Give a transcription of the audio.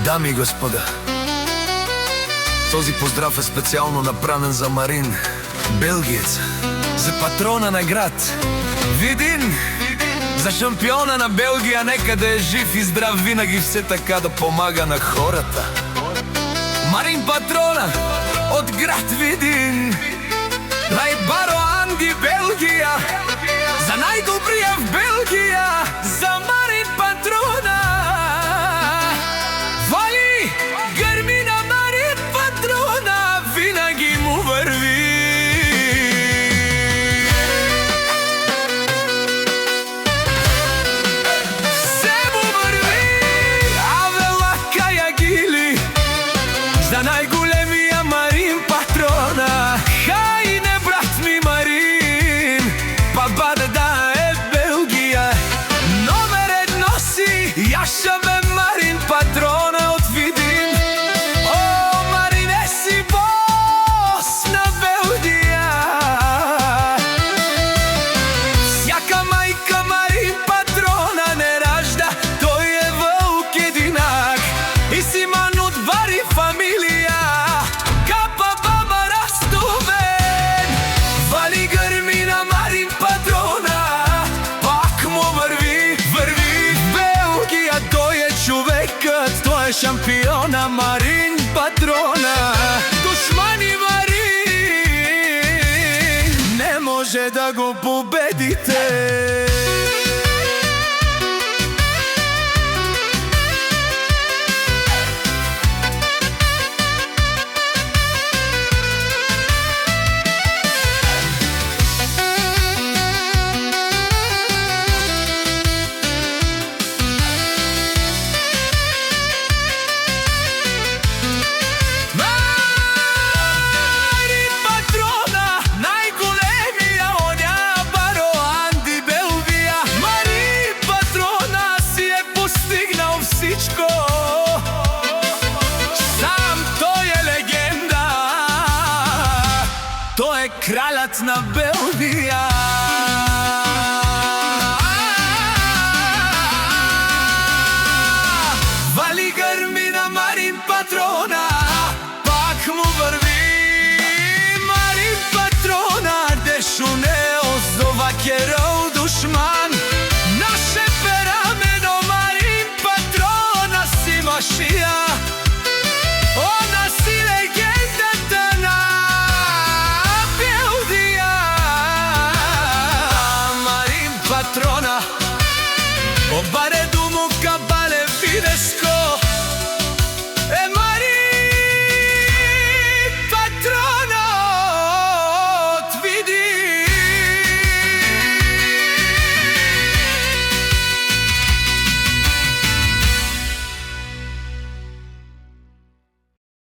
Дами и господа, този поздрав е специално направен за Марин, белгиец, за патрона на град Видин, за шампиона на Белгия. Нека да е жив и здрав винаги, все така да помага на хората. Марин патрона от град Видин, најбаро Анди Белгија, за најдобрија в Белгија, за Марин патрона. Вали грми на Марин патрона, винаги му върви. Се му върви, авела кајагили, за најголемија Марин патрона. Хајде брат ми Марин, па баде да е Белгија, номер едно си, јаша бе Марин патрона од Видин. О, Марине си бос на Белгија, сјака мајка Марин патрона не ражда, тој е вълк единак и си ман од бари фамилија, капа баба растовен. Вали грми на Марин патрона, пак му върви, върви в Белгија, тој е човекът, тој е шампиона Марин патрона. Душмани Марин, не може да го победите. Тој е кралјот на Белгија. Вали грми на Марин патрона, пак му върви. Марин патрона, дешо не озова керол душман. Наше перамено Марин патрона си машија.